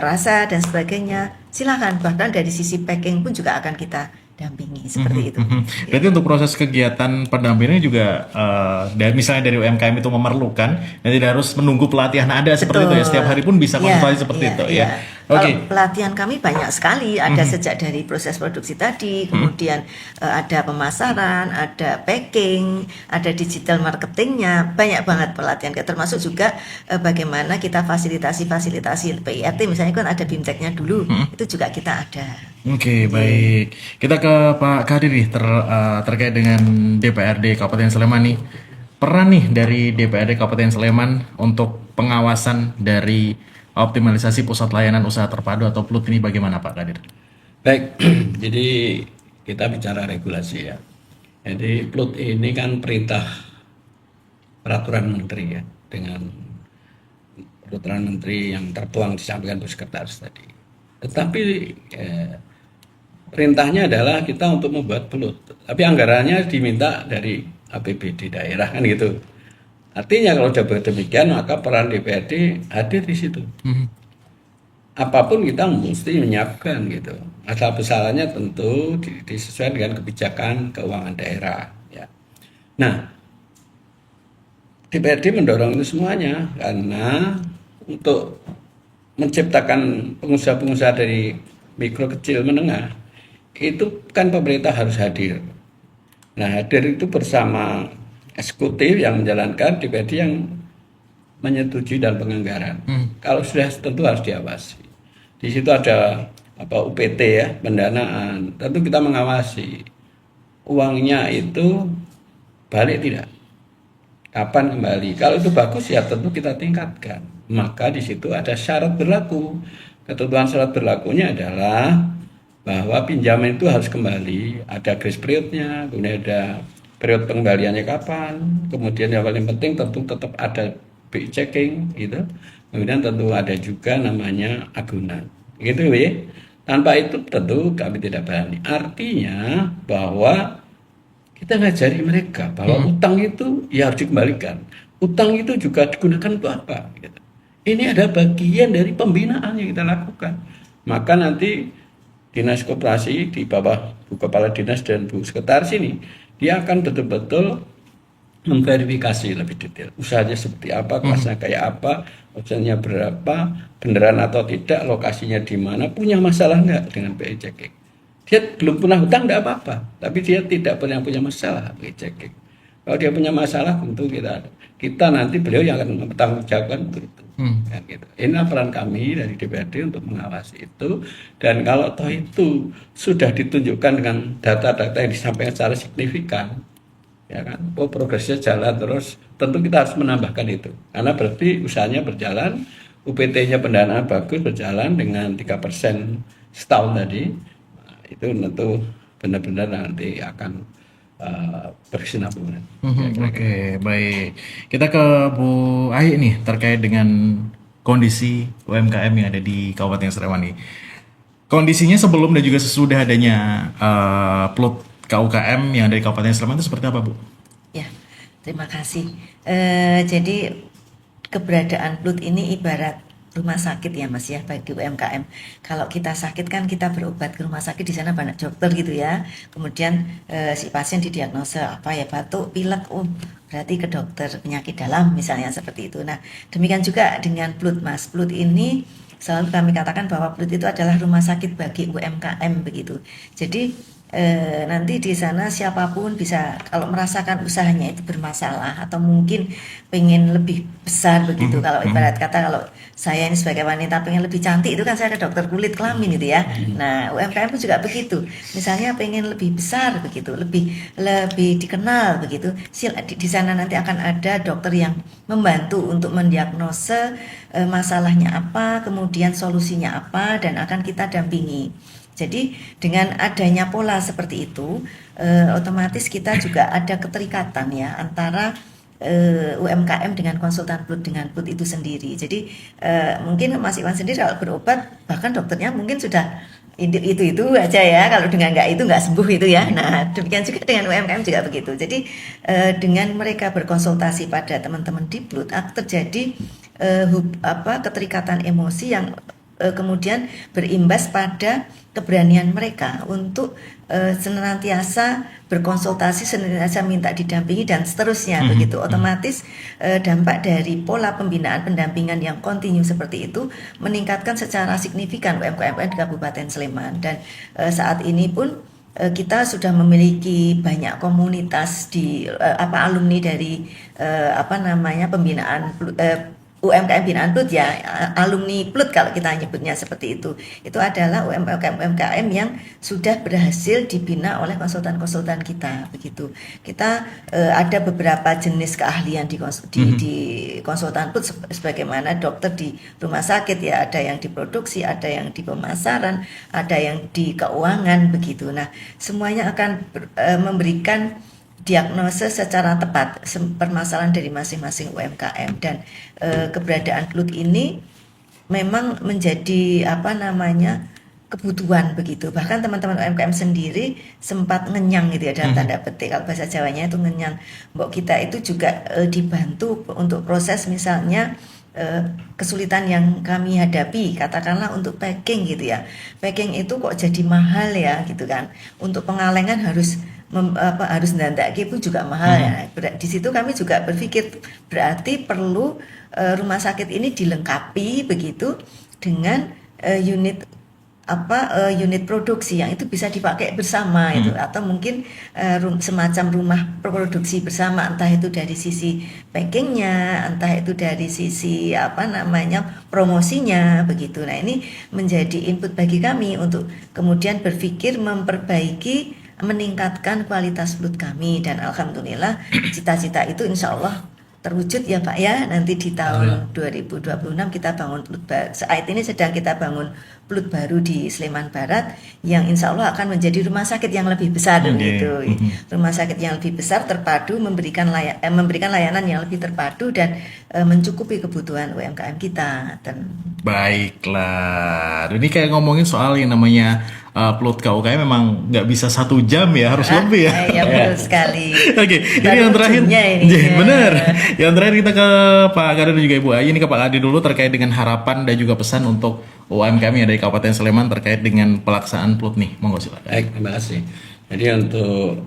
rasa dan sebagainya, silakan, bahkan dari sisi packing pun juga akan kita dampingi seperti itu. Berarti untuk proses kegiatan pendampingan juga misalnya dari UMKM itu memerlukan dan tidak harus menunggu pelatihan ada seperti itu ya, setiap hari pun bisa konsultasi seperti itu ya. Kalau pelatihan kami banyak sekali, ada sejak dari proses produksi tadi, kemudian ada pemasaran, ada packing, ada digital marketingnya, banyak banget pelatihan, termasuk juga bagaimana kita fasilitasi PIRT misalnya kan ada BIMTEK-nya dulu, itu juga kita ada. Oke, baik. Kita ke Pak Kadir nih terkait dengan DPRD Kabupaten Sleman nih. Peran nih dari DPRD Kabupaten Sleman untuk pengawasan dari optimalisasi pusat layanan usaha terpadu atau PLUT ini bagaimana Pak Kadir? Baik, jadi kita bicara regulasi ya. Jadi PLUT ini kan perintah peraturan menteri ya, dengan peraturan menteri yang tertuang disampaikan Bu Sekretaris tadi. Tetapi perintahnya adalah kita untuk membuat PLUT, tapi anggarannya diminta dari APBD daerah kan gitu. Artinya kalau sudah demikian maka peran DPRD hadir di situ. Apapun kita mesti menyiapkan gitu. Asal besarannya tentu disesuaikan dengan kebijakan keuangan daerah. Ya. Nah, DPRD mendorong itu semuanya karena untuk menciptakan pengusaha-pengusaha dari mikro kecil menengah itu kan pemerintah harus hadir. Nah, hadir itu bersama eksekutif yang menjalankan, DPRD yang menyetujui dan penganggaran. Kalau sudah tentu harus diawasi. Di situ ada UPT ya, pendanaan. Tentu kita mengawasi uangnya itu balik tidak, kapan kembali. Kalau itu bagus ya tentu kita tingkatkan. Maka di situ ada syarat berlaku. Ketentuan syarat berlakunya adalah bahwa pinjaman itu harus kembali, ada grace periodnya, kemudian ada periode pengembaliannya kapan, kemudian yang paling penting tentu tetap ada BI checking gitu, kemudian tentu ada juga namanya agunan gitu ya. Tanpa itu tentu kami tidak berani. Artinya bahwa kita ngajari mereka bahwa utang itu ya harus dikembalikan, utang itu juga digunakan untuk apa gitu. Ini ada bagian dari pembinaan yang kita lakukan. Maka nanti Dinas Koperasi di bawah Bu Kepala Dinas dan Bu Sekretaris ini, dia akan betul-betul memverifikasi lebih detail usahanya seperti apa, kelasnya kayak apa, opsinya berapa, beneran atau tidak, lokasinya di mana, punya masalah nggak dengan BI checking. Dia belum pernah hutang nggak apa-apa, tapi dia tidak pernah punya masalah BI checking. Kalau dia punya masalah tentu kita nanti beliau yang akan mempertanggungjawabkan untuk itu. Kan gitu. Inilah peran kami dari DPRD untuk mengawasi itu, dan kalau toh itu sudah ditunjukkan dengan data-data yang disampaikan secara signifikan, ya kan, progresnya jalan terus, tentu kita harus menambahkan itu, karena berarti usahanya berjalan, UPT-nya pendanaan bagus berjalan dengan 3% setahun tadi, nah, itu tentu benar-benar nanti akan berkesinambungan. Oke, baik. Kita ke Bu Ai nih terkait dengan kondisi UMKM yang ada di Kabupaten Sleman nih. Kondisinya sebelum dan juga sesudah adanya PLUT KUKM yang dari Kabupaten Sleman itu seperti apa, Bu? Ya, Terima kasih. Jadi keberadaan Blut ini ibarat rumah sakit ya Mas ya bagi UMKM. Kalau kita sakit kan kita berobat ke rumah sakit, di sana banyak dokter gitu ya. Kemudian si pasien didiagnosa apa ya, batuk, pilek, oh berarti ke dokter penyakit dalam misalnya seperti itu. Nah demikian juga dengan Blut Mas. Blut ini selalu kami katakan bahwa Blut itu adalah rumah sakit bagi UMKM begitu. Jadi nanti di sana siapapun bisa kalau merasakan usahanya itu bermasalah atau mungkin pengen lebih besar begitu. Kalau ibarat kata kalau saya ini sebagai wanita pengen lebih cantik itu kan saya ke dokter kulit kelamin gitu ya. Nah UMKM pun juga begitu. Misalnya pengen lebih besar begitu, lebih dikenal begitu. Di sana nanti akan ada dokter yang membantu untuk mendiagnosa masalahnya apa, kemudian solusinya apa, dan akan kita dampingi. Jadi dengan adanya pola seperti itu, otomatis kita juga ada keterikatan ya antara UMKM dengan konsultan Blut dengan Blut itu sendiri. Jadi mungkin Mas Iwan sendiri kalau berobat bahkan dokternya mungkin sudah itu aja ya, kalau dengan nggak sembuh itu ya. Nah demikian juga dengan UMKM juga begitu. Jadi dengan mereka berkonsultasi pada teman-teman di Blut akan terjadi keterikatan emosi yang kemudian berimbas pada keberanian mereka untuk senantiasa berkonsultasi, senantiasa minta didampingi dan seterusnya begitu. Otomatis dampak dari pola pembinaan pendampingan yang kontinu seperti itu meningkatkan secara signifikan UMKM di Kabupaten Sleman. Dan saat ini pun kita sudah memiliki banyak komunitas di alumni dari pembinaan UMKM binaan Blut ya, alumni Blut kalau kita nyebutnya seperti itu. Itu adalah UMKM yang sudah berhasil dibina oleh konsultan-konsultan kita begitu. Kita ada beberapa jenis keahlian di konsultan Blut sebagaimana dokter di rumah sakit ya, ada yang di produksi, ada yang di pemasaran, ada yang di keuangan begitu. Nah, semuanya akan memberikan diagnosa secara tepat permasalahan dari masing-masing UMKM. Dan keberadaan Blut ini memang menjadi kebutuhan begitu. Bahkan teman-teman UMKM sendiri sempat ngenyang gitu ya dalam tanda petik, kalau bahasa Jawanya itu ngenyang. Mbok kita itu juga dibantu untuk proses misalnya kesulitan yang kami hadapi, katakanlah untuk packing gitu ya. Packing itu kok jadi mahal ya gitu kan. Untuk pengalengan harus ndandak pun juga mahal ya. Di situ kami juga berpikir berarti perlu rumah sakit ini dilengkapi begitu dengan unit produksi yang itu bisa dipakai bersama itu, atau mungkin semacam rumah produksi bersama, entah itu dari sisi packingnya, entah itu dari sisi promosinya begitu. Nah ini menjadi input bagi kami untuk kemudian berpikir memperbaiki, meningkatkan kualitas Blut kami. Dan alhamdulillah cita-cita itu insya Allah terwujud ya Pak ya. Nanti di tahun 2026 kita bangun Blut baru. Saat ini sedang kita bangun Blut baru di Sleman Barat yang insya Allah akan menjadi rumah sakit yang lebih besar gitu. Rumah sakit yang lebih besar, terpadu, memberikan layanan yang lebih terpadu dan mencukupi kebutuhan UMKM kita. Baiklah, ini kayak ngomongin soal yang namanya Blut KUKM memang nggak bisa 1 jam ya, harus lebih ya. Ya betul sekali. Oke, ini yang terakhir. Bener. Yang terakhir kita ke Pak Kadir dan juga Ibu Ayi. Ini ke Pak Kadir dulu terkait dengan harapan dan juga pesan untuk UMKM yang dari Kabupaten Sleman terkait dengan pelaksanaan Blut nih. Monggo silakan. Baik, terima kasih. Jadi untuk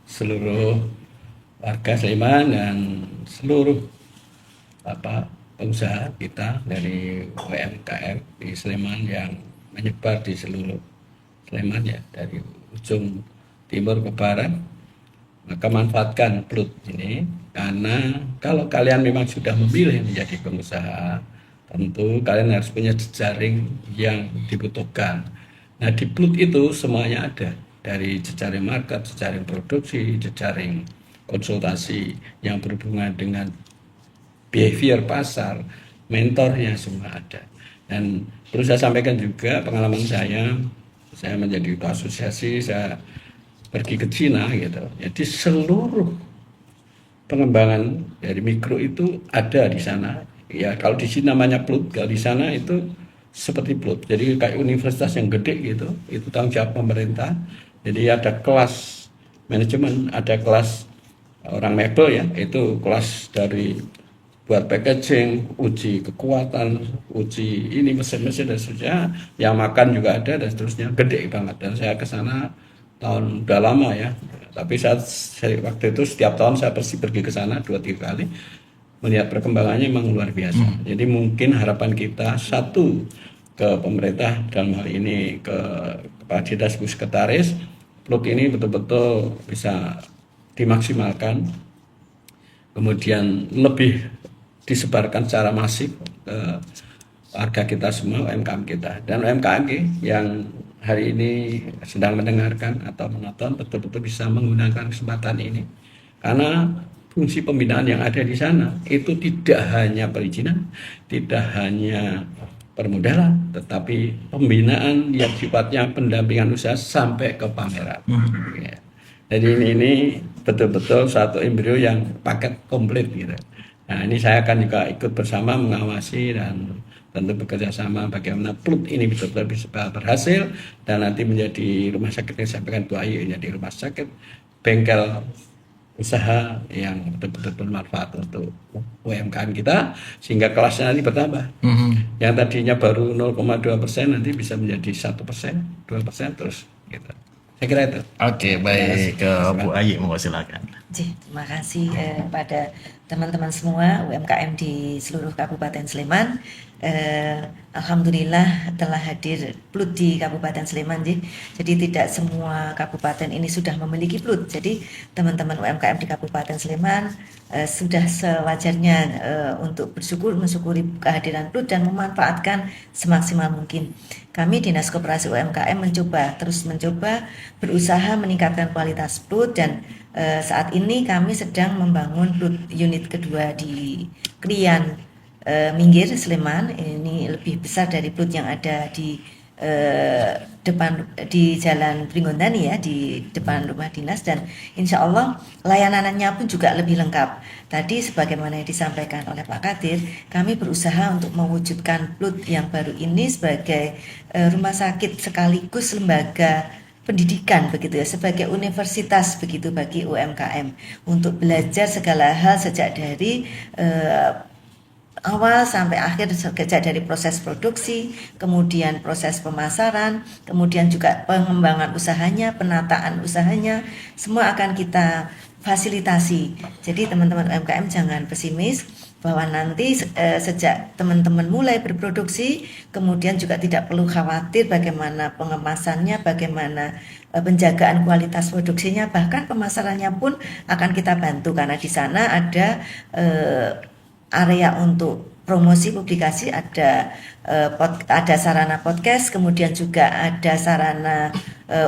seluruh warga Sleman dan seluruh pengusaha kita dari UMKM di Sleman yang menyebar di seluruh Sleman ya, dari ujung timur ke barat, maka manfaatkan Blut ini, karena kalau kalian memang sudah memilih menjadi pengusaha, tentu kalian harus punya jejaring yang dibutuhkan. Nah di Blut itu semuanya ada, dari jejaring market, jejaring produksi, jejaring konsultasi yang berhubungan dengan behavior pasar, mentornya semua ada. Dan perlu saya sampaikan juga pengalaman saya menjadi ketua asosiasi, saya pergi ke Cina gitu. Jadi seluruh pengembangan dari mikro itu ada di sana. Ya kalau di sini namanya Blut, kalau di sana itu seperti Blut. Jadi kayak universitas yang gede gitu, itu tanggung jawab pemerintah. Jadi ada kelas manajemen, ada kelas orang mebel ya, itu kelas dari buat packaging, uji kekuatan, uji ini mesin-mesin dan seterusnya. Yang makan juga ada dan seterusnya, gede banget. Dan saya ke sana tahun udah lama ya. Tapi waktu itu setiap tahun saya pasti pergi ke sana 2-3 kali. Melihat perkembangannya memang luar biasa. Jadi mungkin harapan kita satu ke pemerintah dalam hal ini ke Kepala Dinas Sekretaris, PLUT ini betul-betul bisa dimaksimalkan, kemudian lebih disebarkan secara masif ke warga kita semua, UMKM kita dan UMKM yang hari ini sedang mendengarkan atau menonton betul-betul bisa menggunakan kesempatan ini, karena fungsi pembinaan yang ada di sana itu tidak hanya perizinan, tidak hanya permodalan, tetapi pembinaan yang sifatnya pendampingan usaha sampai ke pameran. Ya. Jadi ini betul-betul satu embrio yang paket komplit gitu. Nah ini saya akan juga ikut bersama mengawasi dan tentu bekerja sama bagaimana PLUT ini betul-betul bisa berhasil dan nanti menjadi rumah sakit yang disampaikan Bu Ayu, menjadi rumah sakit bengkel usaha yang betul-betul bermanfaat untuk UMKM kita sehingga kelasnya nanti bertambah. Yang tadinya baru 0,2% nanti bisa menjadi 1%, 2% terus gitu. Saya kira itu. Oke, baik, ke Bu Ayu, mau silakan. Terima kasih pada teman-teman semua UMKM di seluruh Kabupaten Sleman. Alhamdulillah telah hadir PLUT di Kabupaten Sleman. Jadi tidak semua kabupaten ini sudah memiliki PLUT. Jadi teman-teman UMKM di Kabupaten Sleman sudah sewajarnya untuk mensyukuri kehadiran PLUT dan memanfaatkan semaksimal mungkin. Kami Dinas Koperasi UMKM terus mencoba berusaha meningkatkan kualitas PLUT dan saat ini kami sedang membangun PLUT unit kedua di Krian Minggir Sleman. Ini lebih besar dari PLUT yang ada di depan di Jalan Pringgondani ya, di depan rumah dinas, dan insya Allah layanannya pun juga lebih lengkap. Tadi sebagaimana yang disampaikan oleh Pak Kadir, kami berusaha untuk mewujudkan PLUT yang baru ini sebagai rumah sakit sekaligus lembaga pendidikan begitu ya, sebagai universitas begitu bagi UMKM untuk belajar segala hal sejak dari awal sampai akhir, sejak dari proses produksi, kemudian proses pemasaran, kemudian juga pengembangan usahanya, penataan usahanya, semua akan kita fasilitasi. Jadi teman-teman UMKM jangan pesimis bahwa nanti sejak teman-teman mulai berproduksi, kemudian juga tidak perlu khawatir bagaimana pengemasannya, bagaimana penjagaan kualitas produksinya, bahkan pemasarannya pun akan kita bantu karena di sana ada area untuk promosi publikasi, ada sarana podcast, kemudian juga ada sarana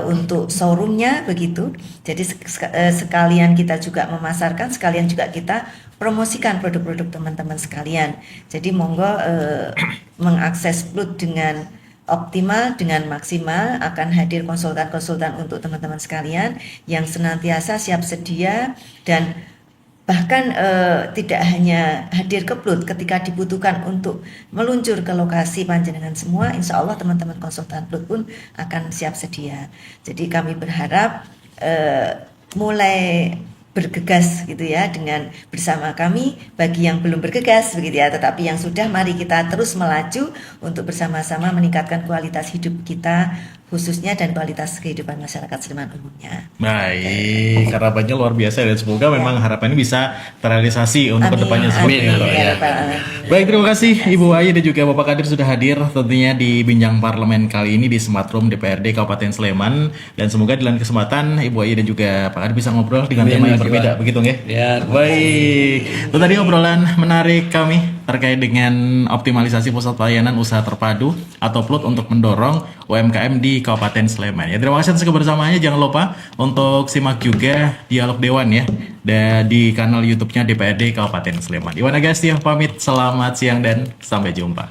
untuk showroomnya begitu. Jadi sekalian kita juga memasarkan, sekalian juga kita promosikan produk-produk teman-teman sekalian. Jadi monggo mengakses PLUT dengan optimal, dengan maksimal. Akan hadir konsultan-konsultan untuk teman-teman sekalian yang senantiasa siap sedia dan bahkan tidak hanya hadir ke PLUT ketika dibutuhkan untuk meluncur ke lokasi panjenengan semua, insya Allah teman-teman konsultan PLUT pun akan siap sedia. Jadi kami berharap mulai bergegas gitu ya dengan bersama kami. Bagi yang belum bergegas begitu ya, tetapi yang sudah, mari kita terus melaju untuk bersama-sama meningkatkan kualitas hidup kita khususnya dan kualitas kehidupan masyarakat Sleman umumnya. Baik, harapannya luar biasa dan semoga memang harapan ini bisa terrealisasi untuk kedepannya seperti itu ya. Baik, terima kasih Ibu Ayu dan juga Bapak Kadir sudah hadir tentunya di Bincang Parlemen kali ini di Smart Room DPRD Kabupaten Sleman, dan semoga di lain kesempatan Ibu Ayu dan juga Pak Kadir bisa ngobrol dengan tema yang berbeda begitu nggih? Ya. Baik, itu tadi obrolan menarik kami terkait dengan optimalisasi pusat pelayanan usaha terpadu atau PLUT untuk mendorong UMKM di Kabupaten Sleman. Ya, terima kasih atas kebersamaannya. Jangan lupa untuk simak juga Dialog Dewan ya di kanal YouTube-nya DPRD Kabupaten Sleman. Iwan Agastya pamit, selamat siang dan sampai jumpa.